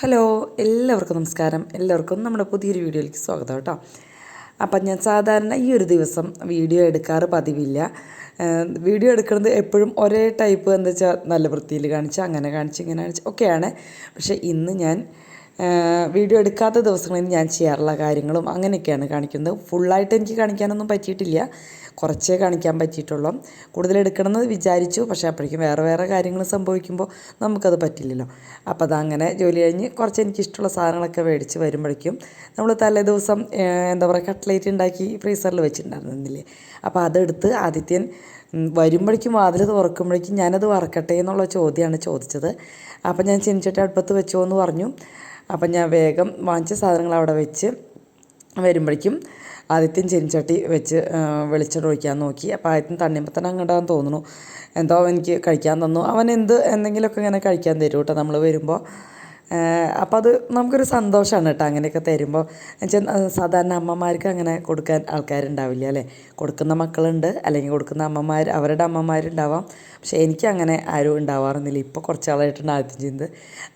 Hello, എല്ലാവർക്കും നമസ്കാരം. എല്ലാവർക്കും നമ്മുടെ പുതിയൊരു വീഡിയോയിലേക്ക് സ്വാഗതം കേട്ടോ. അപ്പം ഞാൻ സാധാരണ ഈ ഒരു ദിവസം വീഡിയോ എടുക്കാറ് പതിവില്ല. വീഡിയോ എടുക്കുന്നത് എപ്പോഴും ഒരേ ടൈപ്പ് എന്താ വെച്ചാൽ നല്ല വൃത്തിയിൽ കാണിച്ച് അങ്ങനെ കാണിച്ച് ഇങ്ങനെ കാണിച്ച് ഒക്കെയാണ്. പക്ഷേ ഇന്ന് ഞാൻ വീഡിയോ എടുക്കാത്ത ദിവസങ്ങളിൽ ഞാൻ ചെയ്യാറുള്ള കാര്യങ്ങളും അങ്ങനെയൊക്കെയാണ് കാണിക്കുന്നത്. ഫുള്ളായിട്ട് എനിക്ക് കാണിക്കാനൊന്നും പറ്റിയിട്ടില്ല, കുറച്ചേ കാണിക്കാൻ പറ്റിയിട്ടുള്ളൂ. കൂടുതൽ എടുക്കണമെന്ന് വിചാരിച്ചു, പക്ഷേ അപ്പോഴേക്കും വേറെ വേറെ കാര്യങ്ങൾ സംഭവിക്കുമ്പോൾ നമുക്കത് പറ്റില്ലല്ലോ. അപ്പോൾ അതങ്ങനെ ജോലി കഴിഞ്ഞ് കുറച്ച് എനിക്കിഷ്ടമുള്ള സാധനങ്ങളൊക്കെ മേടിച്ച് വരുമ്പോഴേക്കും നമ്മൾ തലേ ദിവസം എന്താ പറയുക കട്ട്ലേറ്റ് ഉണ്ടാക്കി ഫ്രീസറിൽ വെച്ചിട്ടുണ്ടായിരുന്നില്ലേ. അപ്പോൾ അതെടുത്ത് ആദിത്യൻ വരുമ്പോഴേക്കും വാതിൽ തുറക്കുമ്പോഴേക്കും ഞാനത് വറക്കട്ടെ എന്നുള്ള ചോദ്യമാണ് ചോദിച്ചത്. അപ്പം ഞാൻ ചീനച്ചട്ടി അടുപ്പത്ത് വെച്ചോ എന്ന് പറഞ്ഞു. അപ്പം ഞാൻ വേഗം വാങ്ങിച്ച സാധനങ്ങൾ അവിടെ വെച്ച് വരുമ്പോഴേക്കും ആദ്യത്തെയും ചീനച്ചട്ടി വെച്ച് വെളിച്ചെണ്ണ ഒഴിക്കാൻ നോക്കി. അപ്പോൾ ആദ്യത്തിന് തണ്ണിമത്തൻ അങ്ങോട്ടാന്ന് തോന്നുന്നു എന്തോ എനിക്ക് കഴിക്കാൻ തന്നു. അവൻ എന്തെങ്കിലുമൊക്കെ ഇങ്ങനെ കഴിക്കാൻ തരും കേട്ടോ നമ്മൾ വരുമ്പോൾ. അപ്പോൾ അത് നമുക്കൊരു സന്തോഷമാണ് കേട്ടോ അങ്ങനെയൊക്കെ തരുമ്പോൾ. എന്നുവെച്ചാൽ സാധാരണ അമ്മമാർക്ക് അങ്ങനെ കൊടുക്കാൻ ആൾക്കാരുണ്ടാവില്ല അല്ലേ. കൊടുക്കുന്ന മക്കളുണ്ട്, അല്ലെങ്കിൽ കൊടുക്കുന്ന അമ്മമാർ അവരുടെ അമ്മമാരുണ്ടാവാം. പക്ഷേ എനിക്കങ്ങനെ ആരും ഉണ്ടാവാറൊന്നുമില്ല. ഇപ്പോൾ കുറച്ച് ആളായിട്ടുണ്ട് ആദ്യത്തെ ചെയ്യുന്നത്.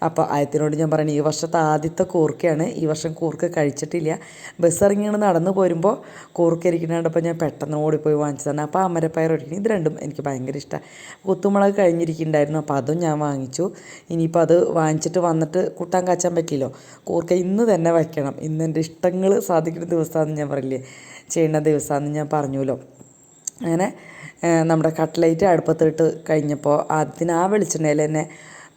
അപ്പോൾ ആദ്യത്തിനോട് ഞാൻ പറയണേ, ഈ വർഷത്തെ ആദ്യത്തെ കൂർക്കയാണ്. ഈ വർഷം കൂർക്ക കഴിച്ചിട്ടില്ല. ബസ് ഇറങ്ങിയാണ് നടന്നു പോരുമ്പോൾ കൂർക്ക ഇരിക്കുന്നുണ്ടപ്പോൾ ഞാൻ പെട്ടെന്ന് ഓടിപ്പോയി വാങ്ങിച്ചു തന്നെ. അപ്പോൾ അമരപ്പയർ ഒരിക്കണം, ഇത് രണ്ടും എനിക്ക് ഭയങ്കര ഇഷ്ടമാണ്. കുത്തുമുളക് കഴിഞ്ഞിരിക്കുന്നുണ്ടായിരുന്നു, അപ്പോൾ അതും ഞാൻ വാങ്ങിച്ചു. ഇനിയിപ്പോൾ അത് വാങ്ങിച്ചിട്ട് വന്നിട്ട് കൂട്ടാൻ കാച്ചാൻ പറ്റില്ലോ. കൂർക്ക ഇന്ന് തന്നെ വയ്ക്കണം. ഇന്ന് എൻ്റെ ഇഷ്ടങ്ങൾ സാധിക്കുന്ന ദിവസമാണെന്ന് ഞാൻ പറയില്ലേ, ചെയ്യുന്ന ദിവസമാണെന്ന് ഞാൻ പറഞ്ഞുല്ലോ. അങ്ങനെ നമ്മുടെ കട്ട്ലേറ്റ് അടുപ്പത്തിട്ട് കഴിഞ്ഞപ്പോൾ അതിന് ആ വെളിച്ചെണ്ണയിൽ തന്നെ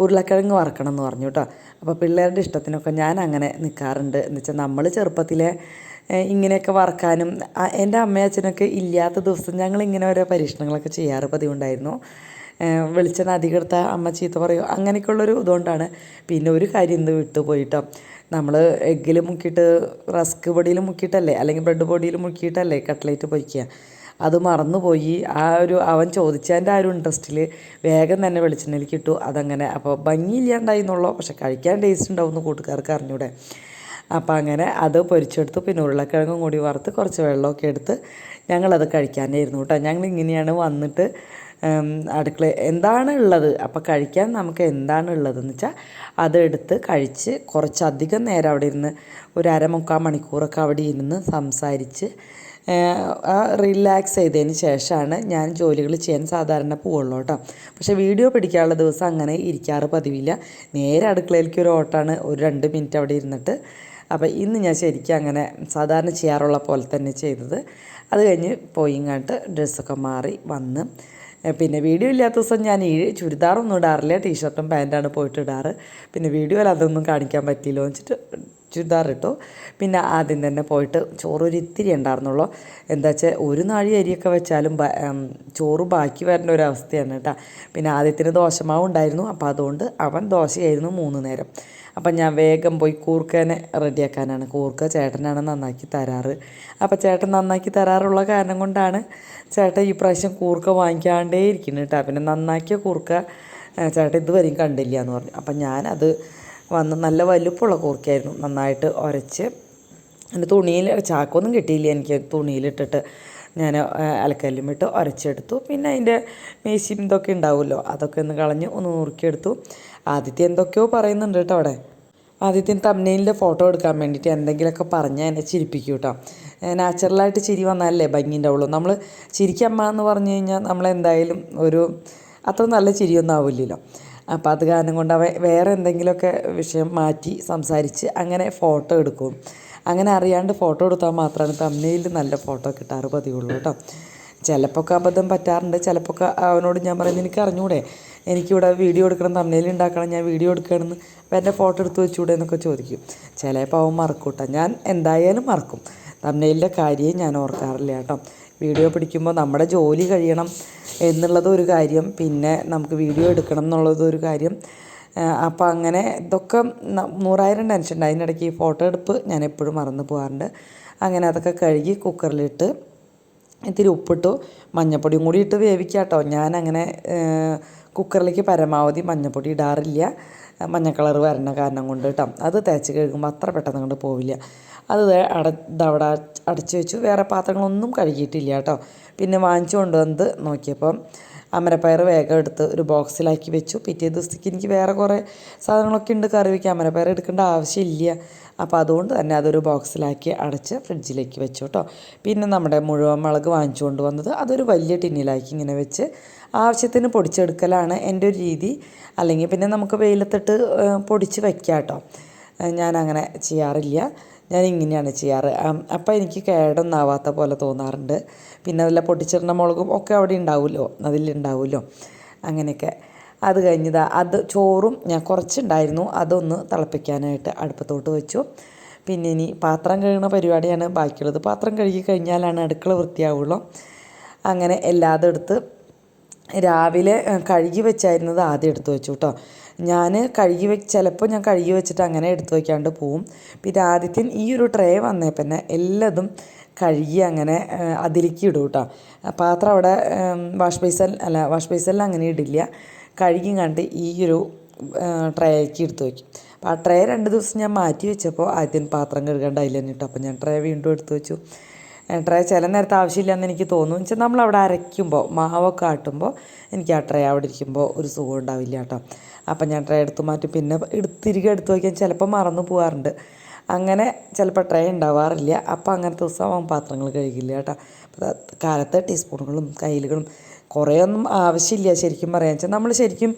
ഉരുളക്കിഴങ്ങ് വറക്കണം എന്ന് പറഞ്ഞു കേട്ടോ. അപ്പോൾ പിള്ളേരുടെ ഇഷ്ടത്തിനൊക്കെ ഞാൻ അങ്ങനെ നിൽക്കാറുണ്ട്. എന്ന് വെച്ചാൽ നമ്മൾ ചെറുപ്പത്തിലെ ഇങ്ങനെയൊക്കെ വറക്കാനും എൻ്റെ അമ്മയും അച്ഛനൊക്കെ ഇല്ലാത്ത ദിവസം ഞങ്ങളിങ്ങനെ ഓരോ പരീക്ഷണങ്ങളൊക്കെ ചെയ്യാറ് പതിവുണ്ടായിരുന്നു. വെളിച്ചെണ്ണ അധികം എടുത്താൽ അമ്മ ചീത്ത പറയും, അങ്ങനെയൊക്കെയുള്ളൊരു ഇതുകൊണ്ടാണ്. പിന്നെ ഒരു കാര്യം ഇന്ന് വിട്ടു പോയിട്ടോ, നമ്മൾ എഗ്ഗിൽ മുക്കിയിട്ട് റസ്ക് പൊടിയിൽ മുക്കിയിട്ടല്ലേ അല്ലെങ്കിൽ ബ്രെഡ് പൊടിയിൽ മുക്കിയിട്ടല്ലേ കട്ട്ലേറ്റ് പൊരിക്കുക. അത് മറന്നുപോയി. അവൻ ചോദിച്ചതിൻ്റെ ആ ഒരു ഇൻട്രസ്റ്റിൽ വേഗം തന്നെ വെളിച്ചെണ്ണയിലേക്ക് ഇട്ടു. അതങ്ങനെ അപ്പോൾ ഭംഗിയില്ലാണ്ടായി എന്നുള്ളൂ, പക്ഷെ കഴിക്കാൻ ടേസ്റ്റ് ഉണ്ടാവുമെന്ന് കൂട്ടുകാർക്ക് അറിഞ്ഞൂടെ. അപ്പോൾ അങ്ങനെ അത് പൊരിച്ചെടുത്തു. പിന്നെ ഉരുളക്കിഴങ്ങും കൂടി വറുത്ത് കുറച്ച് വെള്ളമൊക്കെ എടുത്ത് ഞങ്ങളത് കഴിക്കാനായിരുന്നു കേട്ടോ. ഞങ്ങളിങ്ങനെയാണ് വന്നിട്ട് അടുക്കള എന്താണ് ഉള്ളത് അപ്പോൾ കഴിക്കാൻ നമുക്ക് എന്താണ് ഉള്ളതെന്ന് വെച്ചാൽ അതെടുത്ത് കഴിച്ച് കുറച്ചധികം നേരം അവിടെ ഇരുന്ന് ഒരു അരമുക്കാൽ മണിക്കൂറൊക്കെ അവിടെ ഇരുന്ന് സംസാരിച്ച് റിലാക്സ് ചെയ്തതിന് ശേഷമാണ് ഞാൻ ജോലികൾ ചെയ്യാൻ സാധാരണ പോവുള്ളൂ കേട്ടോ. പക്ഷേ വീഡിയോ പിടിക്കാനുള്ള ദിവസം അങ്ങനെ ഇരിക്കാറ് പതിവില്ല. നേരെ അടുക്കളയിലേക്ക് ഒരു ഓട്ടാണ്, ഒരു 2 മിനിറ്റ് അവിടെ ഇരുന്നിട്ട്. അപ്പോൾ ഇന്ന് ഞാൻ ശരിക്കും അങ്ങനെ സാധാരണ ചെയ്യാറുള്ള പോലെ തന്നെ ചെയ്തത്. അത് കഴിഞ്ഞ് പോയി ഇങ്ങോട്ട് ഡ്രസ്സൊക്കെ മാറി വന്ന് പിന്നെ വീഡിയോ ഇല്ലാത്ത ദിവസം ഞാൻ ചുരിദാറൊന്നും ഇടാറില്ല, ടീഷർട്ടും പാൻറ്റാണ് പോയിട്ട് ഇടാറ്. പിന്നെ വീഡിയോയിൽ അതൊന്നും കാണിക്കാൻ പറ്റിയില്ലോ എന്ന് വെച്ചിട്ട് ചുരിദാർ ഇട്ടു. പിന്നെ ആദ്യം തന്നെ പോയിട്ട് ചോറ് ഒരു ഇത്തിരി ഉണ്ടായിരുന്നുള്ളൂ. എന്താ വെച്ചാൽ ഒരു നാഴി അരിയൊക്കെ വെച്ചാലും ചോറ് ബാക്കി വരേണ്ട ഒരു അവസ്ഥയാണ് കേട്ടോ. പിന്നെ ആദ്യത്തിന് ദോശമാവ് ഉണ്ടായിരുന്നു, അപ്പോൾ അതുകൊണ്ട് അവൻ ദോശയായിരുന്നു 3 നേരം. അപ്പം ഞാൻ വേഗം പോയി കൂർക്കനെ റെഡിയാക്കാനാണ്. കൂർക്ക ചേട്ടനാണ് നന്നാക്കി തരാറ്. അപ്പോൾ ചേട്ടൻ നന്നാക്കി തരാറുള്ള കാരണം കൊണ്ടാണ് ചേട്ടൻ ഈ പ്രാവശ്യം കൂർക്ക വാങ്ങിക്കാണ്ടേ ഇരിക്കുന്നത് കേട്ടോ. പിന്നെ നന്നാക്കിയ കൂർക്ക ചേട്ടൻ ഇതുവരെയും കണ്ടില്ല എന്ന് പറഞ്ഞു. അപ്പം ഞാനത് വന്ന് നല്ല വലുപ്പമുള്ള കൂർക്കയായിരുന്നു, നന്നായിട്ട് ഉരച്ച് എൻ്റെ തുണിയിൽ ചാക്കൊന്നും കിട്ടിയില്ല എനിക്ക്. തുണിയിലിട്ടിട്ട് ഞാൻ അലക്കല്ലുമിട്ട് ഉരച്ചെടുത്തു. പിന്നെ അതിൻ്റെ മേശിയും ഇതൊക്കെ ഉണ്ടാവുമല്ലോ, അതൊക്കെ ഒന്ന് കളഞ്ഞ് ഒന്ന് നുറുക്കിയെടുത്തു. ആദ്യത്തെ എന്തൊക്കെയോ പറയുന്നുണ്ട് കേട്ടോ അവിടെ. ആദ്യത്തെ തംബ്നെയിലിൻ്റെ ഫോട്ടോ എടുക്കാൻ വേണ്ടിയിട്ട് എന്തെങ്കിലുമൊക്കെ പറഞ്ഞാൽ എന്നെ ചിരിപ്പിക്കും കേട്ടോ. നാച്ചുറലായിട്ട് ചിരി വന്നാലല്ലേ ഭംഗി ഉണ്ടാവുള്ളൂ. നമ്മൾ ചിരിക്കമ്മ എന്ന് പറഞ്ഞു കഴിഞ്ഞാൽ നമ്മളെന്തായാലും അത്ര നല്ല ചിരിയൊന്നും ആവില്ലല്ലോ. അപ്പോൾ അത് കാരണം കൊണ്ട് അവൻ വേറെ എന്തെങ്കിലുമൊക്കെ വിഷയം മാറ്റി സംസാരിച്ച് അങ്ങനെ ഫോട്ടോ എടുക്കും. അങ്ങനെ അറിയാണ്ട് ഫോട്ടോ എടുത്താൽ മാത്രമാണ് തംബ്നെയിലിൽ നല്ല ഫോട്ടോ കിട്ടാറ് പതിവുള്ളൂ കേട്ടോ. ചിലപ്പോൾ അബദ്ധം പറ്റാറുണ്ട്. ചിലപ്പോൾ അവനോട് ഞാൻ പറയുന്നത് എനിക്ക് അറിഞ്ഞൂടെ, എനിക്കിവിടെ വീഡിയോ എടുക്കണം, തംബ്നെയിൽ ഉണ്ടാക്കണം, ഞാൻ വീഡിയോ എടുക്കണമെന്ന്, അപ്പോൾ എൻ്റെ ഫോട്ടോ എടുത്ത് വെച്ചുകൂടെ എന്നൊക്കെ ചോദിക്കും. ചിലപ്പോൾ അവൻ മറക്കും കേട്ടോ. ഞാൻ എന്തായാലും മറക്കും. തംബ്നെയിലിൻ്റെ കാര്യമേ ഞാൻ ഓർക്കാറില്ല കേട്ടോ. വീഡിയോ പിടിക്കുമ്പോൾ നമ്മുടെ ജോലി കഴിയണം എന്നുള്ളതൊരു കാര്യം, പിന്നെ നമുക്ക് വീഡിയോ എടുക്കണം എന്നുള്ളതൊരു കാര്യം. അപ്പോൾ അങ്ങനെ ഇതൊക്കെ 100,000 ടെൻഷൻ ഉണ്ട്. അതിനിടയ്ക്ക് ഈ ഫോട്ടോ എടുപ്പ് ഞാൻ എപ്പോഴും മറന്നു പോകാറുണ്ട്. അങ്ങനെ അതൊക്കെ കഴുകി കുക്കറിലിട്ട് ഇത്തിരി ഉപ്പിട്ടു, മഞ്ഞൾപ്പൊടിയും കൂടി ഇട്ട് വേവിക്കുക കേട്ടോ. ഞാനങ്ങനെ കുക്കറിലേക്ക് പരമാവധി മഞ്ഞൾപ്പൊടി ഇടാറില്ല, മഞ്ഞ കളർ വരണ കാരണം കൊണ്ട് കേട്ടോ. അത് തേച്ച് കഴുകുമ്പോൾ അത്ര പെട്ടെന്ന് കൊണ്ട് പോവില്ല. അത് അവിടെ അടച്ചു വെച്ചു. വേറെ പാത്രങ്ങളൊന്നും കഴുകിയിട്ടില്ല കേട്ടോ. പിന്നെ വാങ്ങിച്ചു കൊണ്ടുവന്നത് നോക്കിയപ്പം അമരപ്പയർ വേഗം എടുത്ത് ഒരു ബോക്സിലാക്കി വെച്ചു. പിറ്റേ ദിവസത്തേക്ക് എനിക്ക് വേറെ കുറേ സാധനങ്ങളൊക്കെ ഉണ്ട് കറി വയ്ക്കാൻ. അമരപ്പയർ എടുക്കേണ്ട ആവശ്യമില്ല. അപ്പോൾ അതുകൊണ്ട് തന്നെ അതൊരു ബോക്സിലാക്കി അടച്ച് ഫ്രിഡ്ജിലേക്ക് വെച്ചു കേട്ടോ. പിന്നെ നമ്മുടെ മുഴുവൻ മുളക് വാങ്ങിച്ചുകൊണ്ട് വന്നത് അതൊരു വലിയ ടിന്നിലാക്കി ഇങ്ങനെ വെച്ച് ആവശ്യത്തിന് പൊടിച്ചെടുക്കലാണ് എൻ്റെ ഒരു രീതി. അല്ലെങ്കിൽ പിന്നെ നമുക്ക് വെയിലത്തിട്ട് പൊടിച്ച് വയ്ക്കാം കേട്ടോ. ഞാനങ്ങനെ ചെയ്യാറില്ല, ഞാൻ ഇങ്ങനെയാണ് ചെയ്യാറ്. അപ്പോൾ എനിക്ക് കേടൊന്നാവാത്ത പോലെ തോന്നാറുണ്ട്. പിന്നെ അതെല്ലാം പൊട്ടിച്ചിടുന്ന മുളകും ഒക്കെ അവിടെ ഉണ്ടാവുമല്ലോ, അതിലുണ്ടാവുമല്ലോ, അങ്ങനെയൊക്കെ. അത് കഴിഞ്ഞതാ അത് ചോറും ഞാൻ കുറച്ചുണ്ടായിരുന്നു, അതൊന്ന് തിളപ്പിക്കാനായിട്ട് അടുപ്പത്തോട്ട് വെച്ചു. പിന്നെ ഇനി പാത്രം കഴുകുന്ന പരിപാടിയാണ് ബാക്കിയുള്ളത്. പാത്രം കഴുകി കഴിഞ്ഞാലാണ് അടുക്കള വൃത്തിയാവുള്ളൂ. അങ്ങനെ എല്ലാതും എടുത്ത് രാവിലെ കഴുകി വെച്ചായിരുന്നത് ആദ്യം എടുത്ത് വെച്ചു കേട്ടോ. ഞാൻ ചിലപ്പോൾ ഞാൻ കഴുകി വെച്ചിട്ട് അങ്ങനെ എടുത്ത് വയ്ക്കാണ്ട് പോവും. പിന്നെ ആദ്യത്തെ ഈ ഒരു ട്രേ വന്നേ പിന്നെ എല്ലാതും കഴുകി അങ്ങനെ അതിലേക്ക് ഇടും കേട്ടോ. പാത്രം അവിടെ വാഷ് ബേസിനിൽ അങ്ങനെ ഇടില്ല. കഴുകി കണ്ട് ഈ ഒരു ട്രേക്ക് എടുത്ത് വയ്ക്കും. അപ്പോൾ ആ ട്രേ 2 ദിവസം ഞാൻ മാറ്റി വെച്ചപ്പോൾ ആദ്യം പാത്രം കഴുകേണ്ട അതിൽ തന്നെ ഇട്ടു. അപ്പോൾ ഞാൻ ട്രേ വീണ്ടും എടുത്ത് വെച്ചു. ട്രേ ചില നേരത്തെ ആവശ്യമില്ലെന്ന് എനിക്ക് തോന്നും. വെച്ചാൽ നമ്മളവിടെ അരയ്ക്കുമ്പോൾ മാവൊക്കെ ആട്ടുമ്പോൾ എനിക്ക് ആ ട്രേ അവിടെ ഇരിക്കുമ്പോൾ ഒരു സുഖം ഉണ്ടാവില്ല കേട്ടോ. അപ്പം ഞാൻ ട്രേ എടുത്ത് മാറ്റും. പിന്നെ തിരികെ എടുത്ത് വയ്ക്കാൻ ചിലപ്പോൾ മറന്നു പോകാറുണ്ട്. അങ്ങനെ ചിലപ്പോൾ ട്രേ ഉണ്ടാവാറില്ല. അപ്പോൾ അങ്ങനത്തെ ദിവസം പാത്രങ്ങൾ കഴുകില്ല കേട്ടോ. കാലത്ത് ടീസ്പൂണുകളും കയ്യിലുകളും കുറേയൊന്നും ആവശ്യമില്ല ശരിക്കും പറയാൻ വെച്ചാൽ. നമ്മൾ ശരിക്കും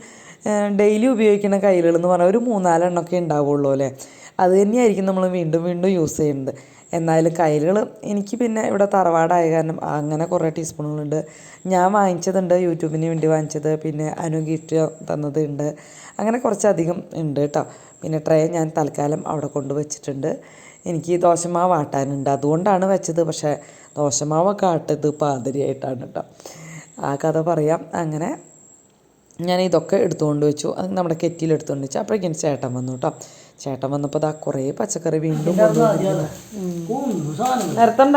ഡെയിലി ഉപയോഗിക്കുന്ന കയ്യിലുകളെന്ന് പറഞ്ഞാൽ ഒരു 3-4 എണ്ണമൊക്കെ ഉണ്ടാവുള്ളൂ അല്ലേ. അത് തന്നെയായിരിക്കും നമ്മൾ വീണ്ടും വീണ്ടും യൂസ് ചെയ്യുന്നത്. എന്നാലും കയ്യിലുകൾ എനിക്ക് പിന്നെ ഇവിടെ തറവാടായ കാരണം അങ്ങനെ കുറേ ടീസ്പൂണുകളുണ്ട്. ഞാൻ വാങ്ങിച്ചതുണ്ട്, യൂട്യൂബിന് വേണ്ടി വാങ്ങിച്ചത്, പിന്നെ അനു ഗിഫ്റ്റ് തന്നതുണ്ട്, അങ്ങനെ കുറച്ചധികം ഉണ്ട് കേട്ടോ. പിന്നെ ട്രേ ഞാൻ തൽക്കാലം അവിടെ കൊണ്ട് വെച്ചിട്ടുണ്ട്. എനിക്ക് ദോശമാവ് ആട്ടാനുണ്ട്, അതുകൊണ്ടാണ് വെച്ചത്. പക്ഷേ ദോശമാവൊക്കെ ആട്ടത് പാതിരിയായിട്ടാണ് കേട്ടോ. ആ കഥ പറയാം. അങ്ങനെ ഞാൻ ഇതൊക്കെ എടുത്തുകൊണ്ട് വെച്ചു. അത് നമ്മുടെ കെറ്റിൽ എടുത്തുകൊണ്ട് വെച്ചു. അപ്പോഴേക്കും ചേട്ടൻ വന്നു കേട്ടോ. ചേട്ടൻ വന്നപ്പോൾ അതാ കുറേ പച്ചക്കറി വീണ്ടും നിരത്തണ്ട.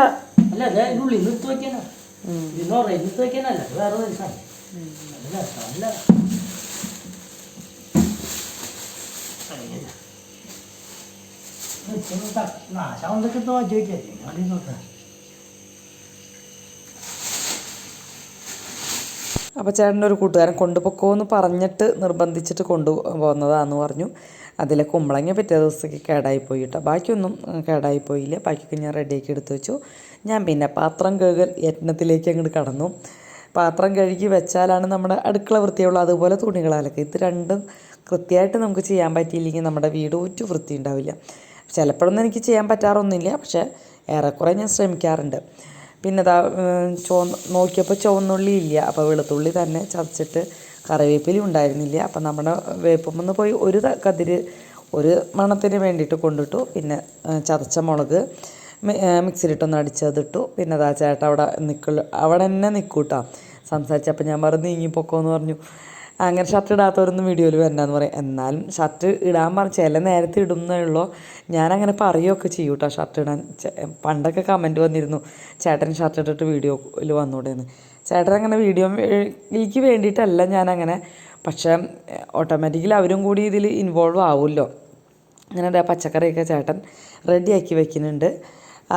അപ്പോൾ ചേട്ടൻ്റെ ഒരു കൂട്ടുകാരൻ കൊണ്ടുപോക്കോന്ന് പറഞ്ഞിട്ട് നിർബന്ധിച്ചിട്ട് കൊണ്ടുപോകുന്നതാണെന്ന് പറഞ്ഞു. അതിലെ കുമ്പളങ്ങ പിറ്റേ ദിവസത്തേക്ക് കേടായിപ്പോയി കേട്ടോ. ബാക്കിയൊന്നും കേടായിപ്പോയില്ല. ബാക്കിയൊക്കെ ഞാൻ റെഡിയാക്കി എടുത്ത് വെച്ചു. ഞാൻ പിന്നെ പാത്രം കഴുകൽ യത്നത്തിലേക്ക് അങ്ങോട്ട് കടന്നു. പാത്രം കഴുകി വെച്ചാലാണ് നമ്മുടെ അടുക്കള വൃത്തിയുള്ളൂ. അതുപോലെ തുണികളാലൊക്കെ ഇത് രണ്ടും കൃത്യമായിട്ട് നമുക്ക് ചെയ്യാൻ പറ്റിയില്ലെങ്കിൽ നമ്മുടെ വീട് ഒരു വൃത്തി ഉണ്ടാവില്ല. ചിലപ്പോഴൊന്നും എനിക്ക് ചെയ്യാൻ പറ്റാറൊന്നുമില്ല, പക്ഷേ ഏറെക്കുറെ ഞാൻ ശ്രമിക്കാറുണ്ട്. പിന്നെ നോക്കിയപ്പോൾ ചുവന്നുള്ളി ഇല്ല. അപ്പോൾ വെളുത്തുള്ളി തന്നെ ചതച്ചിട്ട്, കറിവേപ്പില ഉണ്ടായിരുന്നില്ല. അപ്പം നമ്മുടെ വേപ്പുമെന്ന് പോയി ഒരു മണത്തിന് വേണ്ടിയിട്ട് കൊണ്ടിട്ടു. പിന്നെ ചതച്ച മുളക് മിക്സിയിലിട്ടൊന്ന് അടിച്ചതിട്ടു. പിന്നെ ചേട്ടാ അവിടെ തന്നെ നിൽക്കൂട്ടോ സംസാരിച്ചപ്പോൾ ഞാൻ പറഞ്ഞു നീങ്ങിപ്പോക്കോന്ന് പറഞ്ഞു. അങ്ങനെ ഷർട്ട് ഇടാത്തവരൊന്നും വീഡിയോയിൽ വരണ്ടെന്ന് പറയും. എന്നാലും ഷർട്ട് ഇടാൻ പറഞ്ഞ് ചില നേരത്തെ ഇടുന്നേ ഉള്ളൂ. ഞാനങ്ങനെ പറയുകയൊക്കെ ചെയ്യും കേട്ടോ ഷർട്ട് ഇടാൻ. പണ്ടൊക്കെ കമൻറ്റ് വന്നിരുന്നു ചേട്ടൻ ഷർട്ട് ഇട്ടിട്ട് വീഡിയോയിൽ വന്നൂടെയെന്ന്. ചേട്ടൻ അങ്ങനെ വീഡിയോയ്ക്ക് വേണ്ടിയിട്ടല്ല ഞാനങ്ങനെ, പക്ഷേ ഓട്ടോമാറ്റിക്കലി അവരും കൂടി ഇതിൽ ഇൻവോൾവ് ആവുമല്ലോ. അങ്ങനെ പച്ചക്കറിയൊക്കെ ചേട്ടൻ റെഡിയാക്കി വെക്കുന്നുണ്ട്.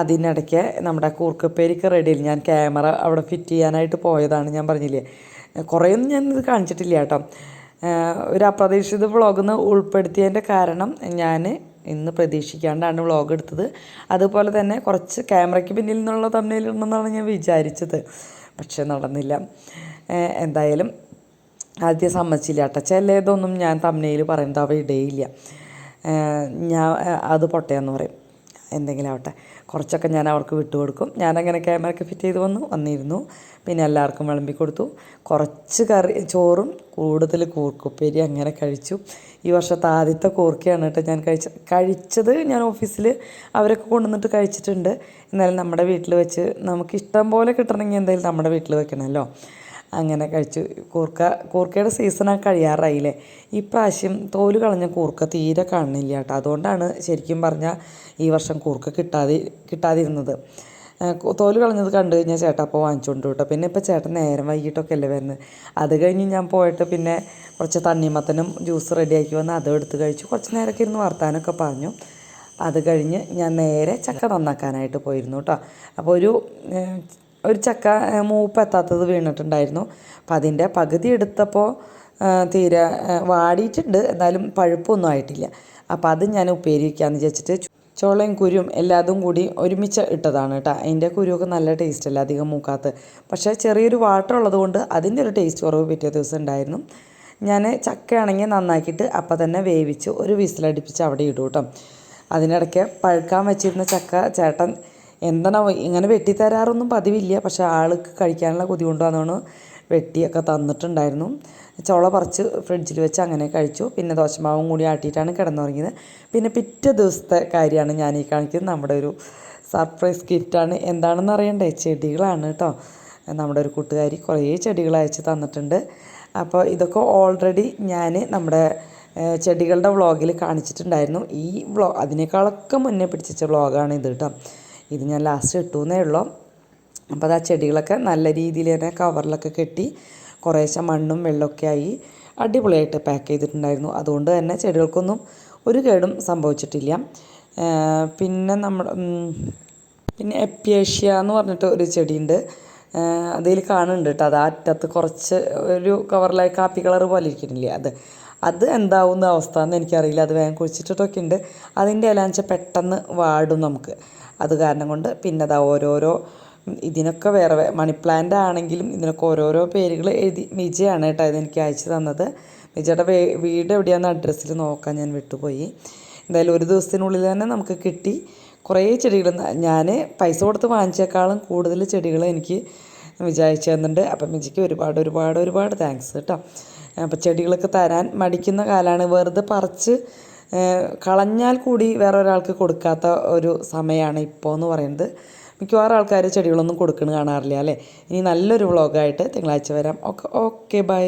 അതിനിടയ്ക്ക് നമ്മുടെ കൂർക്കപ്പേരിക്ക് റെഡിയില്ല. ഞാൻ ക്യാമറ അവിടെ ഫിറ്റ് ചെയ്യാനായിട്ട് പോയതാണ്, ഞാൻ പറഞ്ഞില്ലേ. കുറേയൊന്നും ഞാനിത് കാണിച്ചിട്ടില്ല കേട്ടോ. ഒരു അപ്രതീക്ഷിത വ്ളോഗിന്ന് ഉൾപ്പെടുത്തിയതിൻ്റെ കാരണം ഞാൻ ഇന്ന് പ്രതീക്ഷിക്കാണ്ടാണ് വ്ളോഗ് എടുത്തത്. അതുപോലെ തന്നെ കുറച്ച് ക്യാമറയ്ക്ക് പിന്നിൽ നിന്നുള്ള തമ്മിലുണ്ടെന്നാണ് ഞാൻ വിചാരിച്ചത്, പക്ഷെ നടന്നില്ല. എന്തായാലും ആദ്യം സമ്മതിച്ചില്ല കേട്ടോ. ചിലതൊന്നും ഞാൻ തമ്മിൽ പറയുന്നത് അവ ഇടയില്ല. ഞാൻ അത് പൊട്ടയാന്ന് പറയും, എന്തെങ്കിലും ആവട്ടെ. കുറച്ചൊക്കെ ഞാൻ അവർക്ക് വിട്ടുകൊടുക്കും. ഞാനങ്ങനെ ക്യാമറയൊക്കെ ഫിറ്റ് ചെയ്ത് വന്നിരുന്നു. പിന്നെ എല്ലാവർക്കും വിളമ്പി കൊടുത്തു. കുറച്ച് ചോറും കൂടുതൽ കൂർക്കുപ്പേരി അങ്ങനെ കഴിച്ചു. ഈ വർഷത്തെ ആദ്യത്തെ കൂർക്കയാണ് കേട്ടോ ഞാൻ കഴിച്ചത്. ഞാൻ ഓഫീസിൽ അവരൊക്കെ കൊണ്ടുവന്നിട്ട് കഴിച്ചിട്ടുണ്ട്. എന്നാലും നമ്മുടെ വീട്ടിൽ വെച്ച് നമുക്ക് ഇഷ്ടം പോലെ കിട്ടണമെങ്കിൽ എന്തായാലും നമ്മുടെ വീട്ടിൽ വെക്കണമല്ലോ. അങ്ങനെ കഴിച്ചു. കൂർക്കയുടെ സീസണാ കഴിയാറായില്ലേ. ഇപ്രാവശ്യം തോല് കളഞ്ഞ കൂർക്ക തീരെ കാണുന്നില്ല കേട്ടോ. അതുകൊണ്ടാണ് ശരിക്കും പറഞ്ഞാൽ ഈ വർഷം കൂർക്ക കിട്ടാതിരുന്നത്. തോല് കളഞ്ഞത് കണ്ടു കഴിഞ്ഞാൽ ചേട്ടാ അപ്പോൾ വാങ്ങിച്ചുകൊണ്ട് കേട്ടോ. പിന്നെ ഇപ്പോൾ ചേട്ടൻ നേരം വൈകിട്ടൊക്കെ അല്ലേ വരുന്നത്. അത് കഴിഞ്ഞ് ഞാൻ പോയിട്ട് പിന്നെ കുറച്ച് തണ്ണിമത്തനും ജ്യൂസ് റെഡിയാക്കി വന്ന് അതും എടുത്ത് കഴിച്ചു. കുറച്ച് നേരമൊക്കെ ഇരുന്ന് വർത്താനൊക്കെ പറഞ്ഞു. അത് കഴിഞ്ഞ് ഞാൻ നേരെ ചക്ക നന്നാക്കാനായിട്ട് പോയിരുന്നു കേട്ടോ. അപ്പോൾ ഒരു ചക്ക മൂപ്പെത്താത്തത് വീണിട്ടുണ്ടായിരുന്നു. അപ്പോൾ അതിൻ്റെ പകുതി എടുത്തപ്പോൾ തീരെ വാടിയിട്ടുണ്ട്, എന്നാലും പഴുപ്പൊന്നും ആയിട്ടില്ല. അപ്പോൾ അത് ഞാൻ ഉപ്പേരി വയ്ക്കാമെന്ന് വിചാരിച്ചിട്ട് ചോളയും കുരുവും എല്ലാതും കൂടി ഒരുമിച്ച് ഇട്ടതാണ് കേട്ടോ. അതിൻ്റെ കുരുവൊക്കെ നല്ല ടേസ്റ്റല്ല, അധികം മൂക്കാത്ത. പക്ഷേ ചെറിയൊരു വാട്ടർ ഉള്ളതുകൊണ്ട് അതിൻ്റെ ഒരു ടേസ്റ്റ് കുറവ് പിറ്റേ ദിവസം ഉണ്ടായിരുന്നു. ഞാൻ ചക്കയാണെങ്കിൽ നന്നാക്കിയിട്ട് അപ്പം തന്നെ വേവിച്ച് ഒരു വിസിലടിപ്പിച്ച് അവിടെ ഇടും കേട്ടോ. അതിനിടയ്ക്ക് പഴുക്കാൻ വെച്ചിരുന്ന ചക്ക ചേട്ടൻ എന്താണ് ഇങ്ങനെ വെട്ടിത്തരാറൊന്നും പതിവില്ല, പക്ഷേ ആൾക്ക് കഴിക്കാനുള്ള കൊതി കൊണ്ടുവന്നാണ് വെട്ടിയൊക്കെ തന്നിട്ടുണ്ടായിരുന്നു. ചോള പറിച്ച് ഫ്രിഡ്ജിൽ വെച്ച് അങ്ങനെ കഴിച്ചു. പിന്നെ ദോശമാവും കൂടി ആട്ടിയിട്ടാണ് കിടന്നുറങ്ങിയത്. പിന്നെ പിറ്റേ ദിവസത്തെ കാര്യമാണ് ഞാൻ ഈ കാണിക്കുന്നത്. നമ്മുടെ ഒരു സർപ്രൈസ് ഗിഫ്റ്റാണ്. എന്താണെന്ന് അറിയണ്ടേ? ചെടികളാണ് കേട്ടോ. നമ്മുടെ ഒരു കൂട്ടുകാരി കുറേ ചെടികൾ അയച്ച് തന്നിട്ടുണ്ട്. അപ്പോൾ ഇതൊക്കെ ഓൾറെഡി ഞാൻ നമ്മുടെ ചെടികളുടെ വ്ളോഗിൽ കാണിച്ചിട്ടുണ്ടായിരുന്നു. ഈ അതിനേക്കാളൊക്കെ മുന്നേ പിടിച്ച വ്ളോഗാണ് ഇത് കേട്ടോ. ഇത് ഞാൻ ലാസ്റ്റ് ഇട്ടുവെന്നേ ഉള്ളൂ. അപ്പോൾ അത് ആ ചെടികളൊക്കെ നല്ല രീതിയിൽ തന്നെ കവറിലൊക്കെ കെട്ടി കുറേശ്ശെ മണ്ണും വെള്ളമൊക്കെ ആയി അടിപൊളിയായിട്ട് പാക്ക് ചെയ്തിട്ടുണ്ടായിരുന്നു. അതുകൊണ്ട് തന്നെ ചെടികൾക്കൊന്നും ഒരു കേടും സംഭവിച്ചിട്ടില്ല. പിന്നെ പിന്നെ എപ്പിയേഷ്യ എന്ന് പറഞ്ഞിട്ട് ഒരു ചെടിയുണ്ട്. അതിൽ കാണുന്നുണ്ട് കേട്ടോ. അത് അറ്റത്ത് കുറച്ച് ഒരു കവറിലായി കാപ്പി കളർ പോലെ ഇരിക്കുന്നില്ലേ, അത് എന്താവുന്ന അവസ്ഥ എന്ന് എനിക്കറിയില്ല. അത് വേഗം കുഴിച്ചിട്ടിട്ടൊക്കെ ഉണ്ട്. അതിൻ്റെ ഇലാന്ന് വെച്ചാൽ പെട്ടെന്ന് വാടും നമുക്ക്. അത് കാരണം കൊണ്ട് പിന്നെ അതാ ഓരോരോ ഇതിനൊക്കെ വേറെ മണി പ്ലാന്റ് ആണെങ്കിലും ഇതിനൊക്കെ ഓരോരോ പേരുകൾ എഴുതി. വിജയാണ് കേട്ടോ ഇതെനിക്ക് അയച്ചു തന്നത്. വിജയുടെ വീട് എവിടെയാണെന്ന് അഡ്രസ്സിൽ നോക്കാൻ ഞാൻ വിട്ടുപോയി. എന്തായാലും ഒരു ദിവസത്തിനുള്ളിൽ തന്നെ നമുക്ക് കിട്ടി കുറേ ചെടികൾ. ഞാൻ പൈസ കൊടുത്ത് വാങ്ങിച്ചേക്കാളും കൂടുതൽ ചെടികൾ എനിക്ക് വിചാരിച്ചു തന്നിട്ടുണ്ട്. അപ്പം വിജയ്ക്ക് ഒരുപാട് ഒരുപാട് ഒരുപാട് താങ്ക്സ് കേട്ടോ. അപ്പം ചെടികളൊക്കെ തരാൻ മടിക്കുന്ന കാലമാണ്. വെറുതെ പറിച്ച് കളഞ്ഞാൽ കൂടി വേറെ ഒരാൾക്ക് കൊടുക്കാത്ത ഒരു സമയമാണ് ഇപ്പോൾ എന്ന് പറയുന്നത്. മിക്കവാറും ആൾക്കാർ ചെടികളൊന്നും കൊടുക്കുന്നത് കാണാറില്ല അല്ലേ. ഇനി നല്ലൊരു വ്ളോഗായിട്ട് തിങ്കളാഴ്ച വരാം. Okay bye.